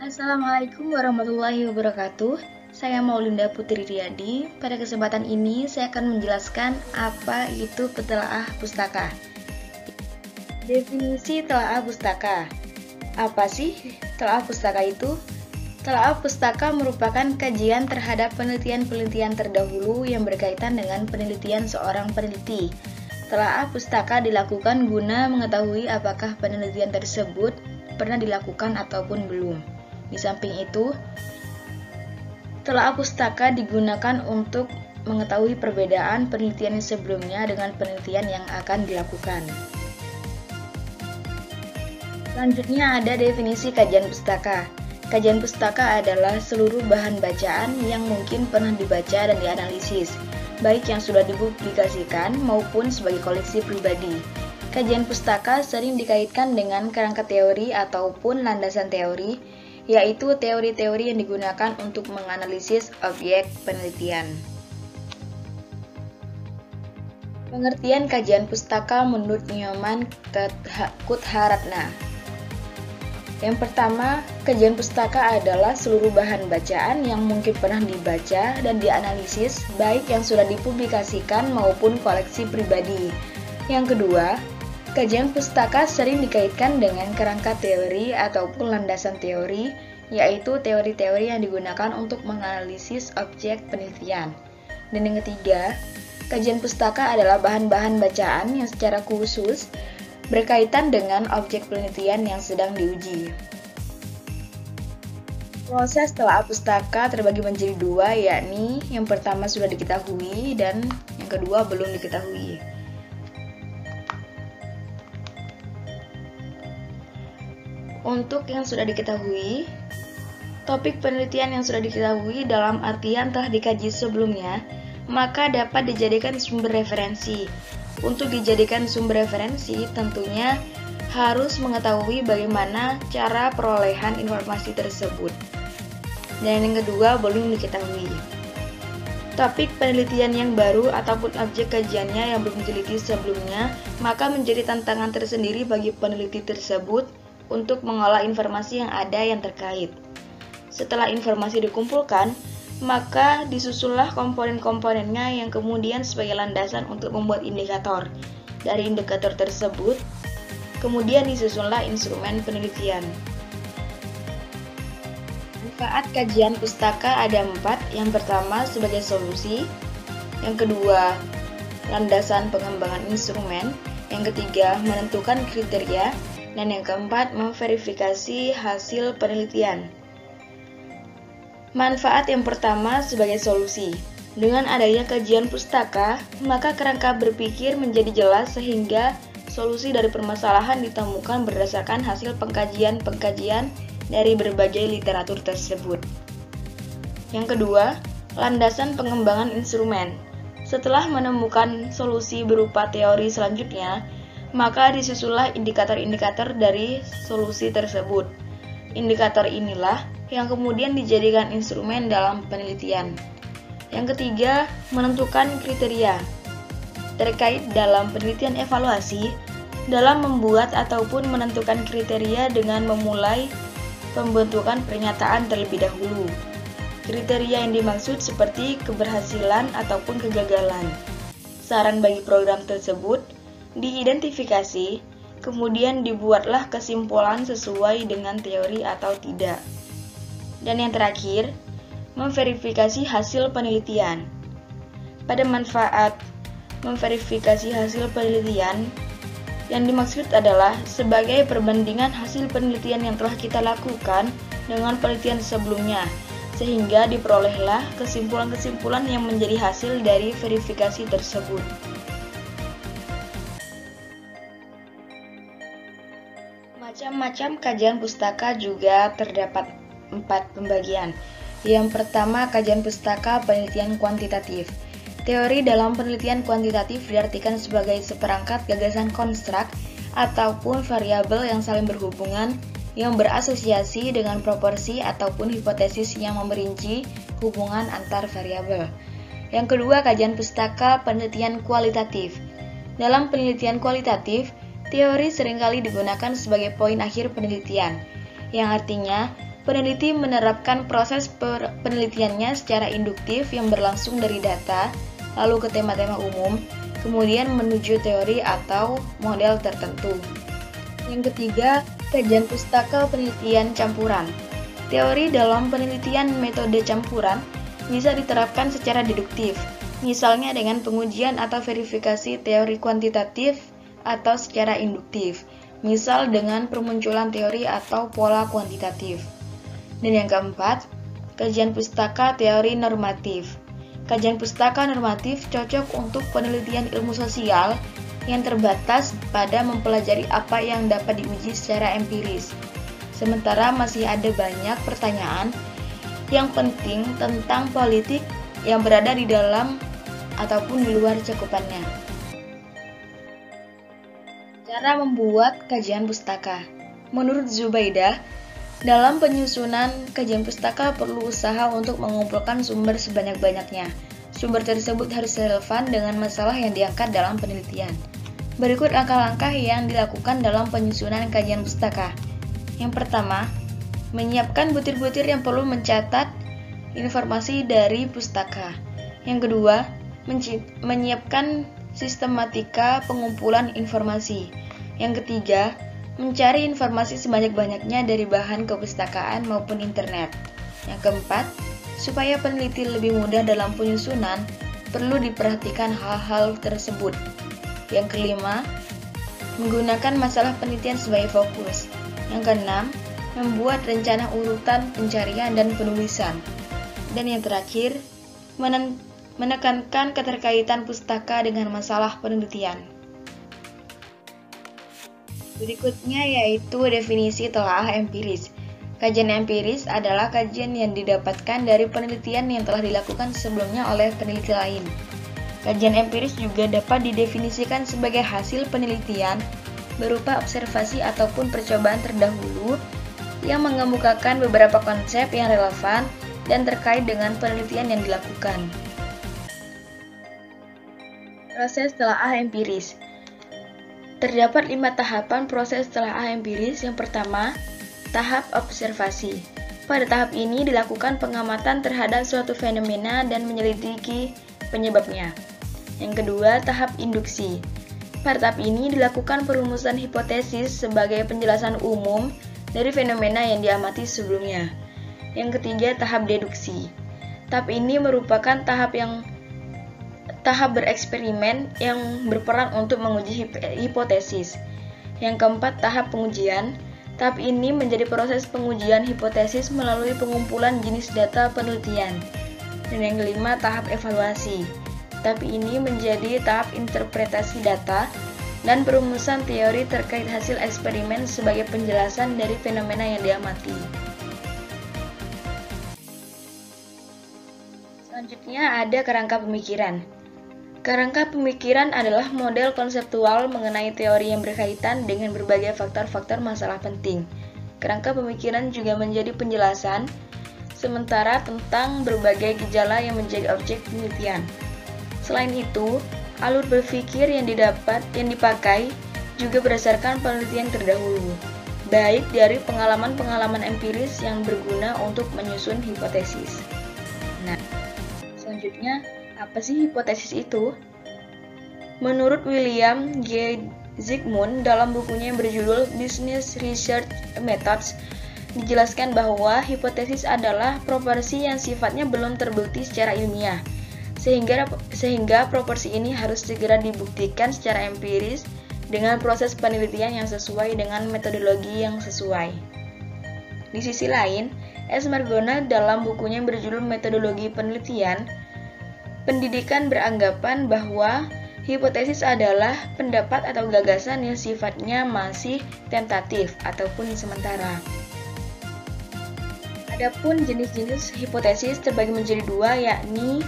Assalamualaikum warahmatullahi wabarakatuh. Saya Maulinda Putri Riyadi. Pada kesempatan ini saya akan menjelaskan apa itu petelaah pustaka. Definisi telaah pustaka. Apa sih telaah pustaka itu? Telaah pustaka merupakan kajian terhadap penelitian-penelitian terdahulu yang berkaitan dengan penelitian seorang peneliti. Telaah pustaka dilakukan guna mengetahui apakah penelitian tersebut pernah dilakukan ataupun belum. Di samping itu, telaah pustaka digunakan untuk mengetahui perbedaan penelitian sebelumnya dengan penelitian yang akan dilakukan. Selanjutnya ada definisi kajian pustaka. Kajian pustaka adalah seluruh bahan bacaan yang mungkin pernah dibaca dan dianalisis, baik yang sudah dipublikasikan maupun sebagai koleksi pribadi. Kajian pustaka sering dikaitkan dengan kerangka teori ataupun landasan teori, yaitu teori-teori yang digunakan untuk menganalisis objek penelitian. Pengertian kajian pustaka menurut Nyoman Kutharatna. Yang pertama, kajian pustaka adalah seluruh bahan bacaan yang mungkin pernah dibaca dan dianalisis, baik yang sudah dipublikasikan maupun koleksi pribadi. Yang kedua, kajian pustaka sering dikaitkan dengan kerangka teori ataupun landasan teori, yaitu teori-teori yang digunakan untuk menganalisis objek penelitian. Dan yang ketiga, kajian pustaka adalah bahan-bahan bacaan yang secara khusus berkaitan dengan objek penelitian yang sedang diuji. Proses telaah pustaka terbagi menjadi dua, yakni yang pertama sudah diketahui dan yang kedua belum diketahui. Untuk yang sudah diketahui, topik penelitian yang sudah diketahui dalam artian telah dikaji sebelumnya, maka dapat dijadikan sumber referensi. Untuk dijadikan sumber referensi, tentunya harus mengetahui bagaimana cara perolehan informasi tersebut. Dan yang kedua, belum diketahui. Topik penelitian yang baru ataupun objek kajiannya yang belum diteliti sebelumnya, maka menjadi tantangan tersendiri bagi peneliti tersebut untuk mengolah informasi yang ada yang terkait. Setelah informasi dikumpulkan, maka disusunlah komponen-komponennya yang kemudian sebagai landasan untuk membuat indikator. Dari indikator tersebut, kemudian disusunlah instrumen penelitian. Manfaat kajian pustaka ada 4. Yang pertama sebagai solusi, yang kedua landasan pengembangan instrumen, yang ketiga menentukan kriteria, dan yang keempat, memverifikasi hasil penelitian. Manfaat yang pertama sebagai solusi. Dengan adanya kajian pustaka, maka kerangka berpikir menjadi jelas sehingga solusi dari permasalahan ditemukan berdasarkan hasil pengkajian-pengkajian dari berbagai literatur tersebut. Yang kedua, landasan pengembangan instrumen. Setelah menemukan solusi berupa teori selanjutnya, maka disusunlah indikator-indikator dari solusi tersebut. Indikator inilah yang kemudian dijadikan instrumen dalam penelitian. Yang ketiga, menentukan kriteria. Terkait dalam penelitian evaluasi, dalam membuat ataupun menentukan kriteria dengan memulai pembentukan pernyataan terlebih dahulu. Kriteria yang dimaksud seperti keberhasilan ataupun kegagalan. Saran bagi program tersebut diidentifikasi, kemudian dibuatlah kesimpulan sesuai dengan teori atau tidak. Dan yang terakhir, memverifikasi hasil penelitian. Pada manfaat memverifikasi hasil penelitian, yang dimaksud adalah sebagai perbandingan hasil penelitian yang telah kita lakukan dengan penelitian sebelumnya, sehingga diperolehlah kesimpulan-kesimpulan yang menjadi hasil dari verifikasi tersebut. Macam-macam kajian pustaka juga terdapat 4 pembagian. Yang pertama, kajian pustaka penelitian kuantitatif. Teori dalam penelitian kuantitatif diartikan sebagai seperangkat gagasan konstruk ataupun variabel yang saling berhubungan yang berasosiasi dengan proporsi ataupun hipotesis yang memerinci hubungan antar variabel. Yang kedua, kajian pustaka penelitian kualitatif. Dalam penelitian kualitatif, teori seringkali digunakan sebagai poin akhir penelitian, yang artinya peneliti menerapkan proses penelitiannya secara induktif yang berlangsung dari data, lalu ke tema-tema umum, kemudian menuju teori atau model tertentu. Yang ketiga, kajian pustaka penelitian campuran. Teori dalam penelitian metode campuran bisa diterapkan secara deduktif, misalnya dengan pengujian atau verifikasi teori kuantitatif atau secara induktif, misal dengan permunculan teori atau pola kuantitatif. Dan yang keempat, kajian pustaka teori normatif. Kajian pustaka normatif cocok untuk penelitian ilmu sosial yang terbatas pada mempelajari apa yang dapat diuji secara empiris. Sementara masih ada banyak pertanyaan yang penting tentang politik yang berada di dalam ataupun di luar cakupannya. Cara membuat kajian pustaka. Menurut Zubaidah, dalam penyusunan kajian pustaka perlu usaha untuk mengumpulkan sumber sebanyak-banyaknya. Sumber tersebut harus relevan dengan masalah yang diangkat dalam penelitian. Berikut langkah-langkah yang dilakukan dalam penyusunan kajian pustaka. Yang pertama, menyiapkan butir-butir yang perlu mencatat informasi dari pustaka. Yang kedua, menyiapkan sistematika pengumpulan informasi. Yang ketiga, mencari informasi sebanyak-banyaknya dari bahan kepustakaan maupun internet. Yang keempat, supaya peneliti lebih mudah dalam penyusunan, perlu diperhatikan hal-hal tersebut. Yang kelima, menggunakan masalah penelitian sebagai fokus. Yang keenam, membuat rencana urutan pencarian dan penulisan. Dan yang terakhir, menekankan keterkaitan pustaka dengan masalah penelitian. Berikutnya yaitu definisi telaah empiris. Kajian empiris adalah kajian yang didapatkan dari penelitian yang telah dilakukan sebelumnya oleh peneliti lain. Kajian empiris juga dapat didefinisikan sebagai hasil penelitian berupa observasi ataupun percobaan terdahulu yang mengemukakan beberapa konsep yang relevan dan terkait dengan penelitian yang dilakukan. Proses telaah empiris. Terdapat 5 tahapan proses telaah empiris. Yang pertama, tahap observasi. Pada tahap ini dilakukan pengamatan terhadap suatu fenomena dan menyelidiki penyebabnya. Yang kedua, tahap induksi. Pada tahap ini dilakukan perumusan hipotesis sebagai penjelasan umum dari fenomena yang diamati sebelumnya. Yang ketiga, tahap deduksi. Tahap ini merupakan tahap bereksperimen yang berperan untuk menguji hipotesis. Yang keempat, tahap pengujian. Tahap ini menjadi proses pengujian hipotesis melalui pengumpulan jenis data penelitian. Dan yang kelima, tahap evaluasi. Tahap ini menjadi tahap interpretasi data dan perumusan teori terkait hasil eksperimen sebagai penjelasan dari fenomena yang diamati. Selanjutnya ada kerangka pemikiran. Kerangka pemikiran adalah model konseptual mengenai teori yang berkaitan dengan berbagai faktor-faktor masalah penting. Kerangka pemikiran juga menjadi penjelasan sementara tentang berbagai gejala yang menjadi objek penelitian. Selain itu, alur berpikir yang dipakai juga berdasarkan penelitian terdahulu, baik dari pengalaman-pengalaman empiris yang berguna untuk menyusun hipotesis. Nah, selanjutnya, apa sih hipotesis itu? Menurut William G. Zygmunt dalam bukunya yang berjudul Business Research Methods, dijelaskan bahwa hipotesis adalah proporsi yang sifatnya belum terbukti secara ilmiah, sehingga proporsi ini harus segera dibuktikan secara empiris dengan proses penelitian yang sesuai dengan metodologi yang sesuai. Di sisi lain, S. Margona dalam bukunya yang berjudul Metodologi Penelitian Pendidikan beranggapan bahwa hipotesis adalah pendapat atau gagasan yang sifatnya masih tentatif ataupun sementara. Adapun jenis-jenis hipotesis terbagi menjadi dua, yakni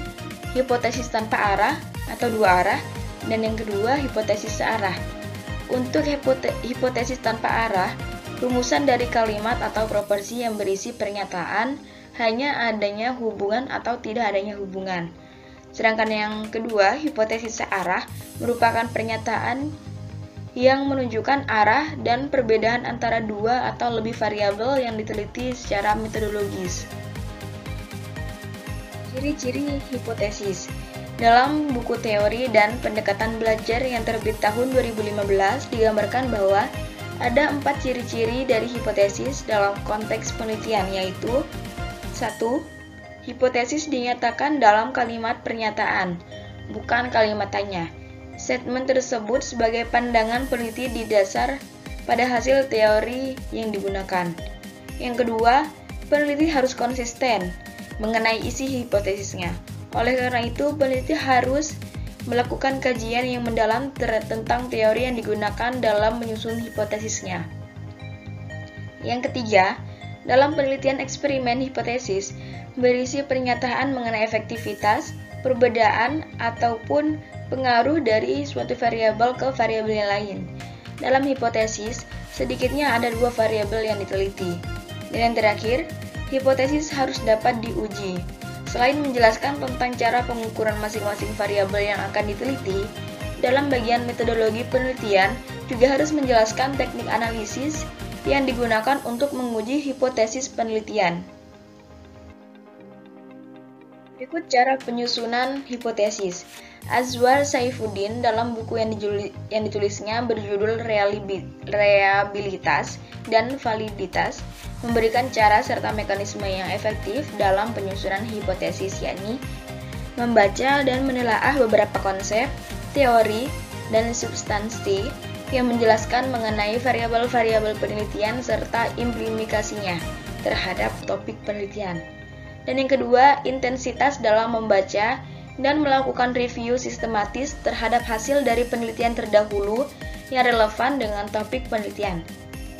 hipotesis tanpa arah atau dua arah, dan yang kedua hipotesis searah. Untuk hipotesis tanpa arah, rumusan dari kalimat atau proporsi yang berisi pernyataan hanya adanya hubungan atau tidak adanya hubungan. Sedangkan yang kedua, hipotesis searah, merupakan pernyataan yang menunjukkan arah dan perbedaan antara dua atau lebih variabel yang diteliti secara metodologis. Ciri-ciri hipotesis. Dalam buku teori dan pendekatan belajar yang terbit tahun 2015 digambarkan bahwa ada 4 ciri-ciri dari hipotesis dalam konteks penelitian, yaitu 1. Hipotesis dinyatakan dalam kalimat pernyataan, bukan kalimat tanya. Statement tersebut sebagai pandangan peneliti di dasar pada hasil teori yang digunakan. Yang kedua, peneliti harus konsisten mengenai isi hipotesisnya. Oleh karena itu, peneliti harus melakukan kajian yang mendalam tentang teori yang digunakan dalam menyusun hipotesisnya. Yang ketiga, dalam penelitian eksperimen hipotesis berisi pernyataan mengenai efektivitas, perbedaan, ataupun pengaruh dari suatu variabel ke variabel yang lain. Dalam hipotesis, sedikitnya ada 2 variabel yang diteliti. Dan yang terakhir, hipotesis harus dapat diuji. Selain menjelaskan tentang cara pengukuran masing-masing variabel yang akan diteliti, dalam bagian metodologi penelitian juga harus menjelaskan teknik analisis yang digunakan untuk menguji hipotesis penelitian. Berikut cara penyusunan hipotesis. Azwar Saifuddin dalam buku yang ditulisnya berjudul Reliabilitas dan Validitas memberikan cara serta mekanisme yang efektif dalam penyusunan hipotesis, yakni membaca dan menelaah beberapa konsep, teori, dan substansi yang menjelaskan mengenai variabel-variabel penelitian serta implikasinya terhadap topik penelitian. Dan yang kedua, intensitas dalam membaca dan melakukan review sistematis terhadap hasil dari penelitian terdahulu yang relevan dengan topik penelitian.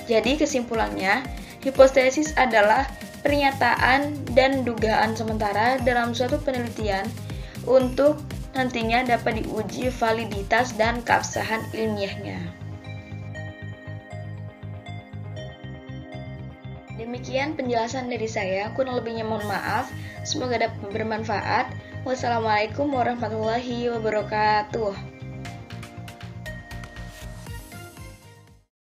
Jadi kesimpulannya, hipotesis adalah pernyataan dan dugaan sementara dalam suatu penelitian untuk nantinya dapat diuji validitas dan keabsahan ilmiahnya. Demikian penjelasan dari saya, kurang lebihnya mohon maaf. Semoga dapat bermanfaat. Wassalamualaikum warahmatullahi wabarakatuh.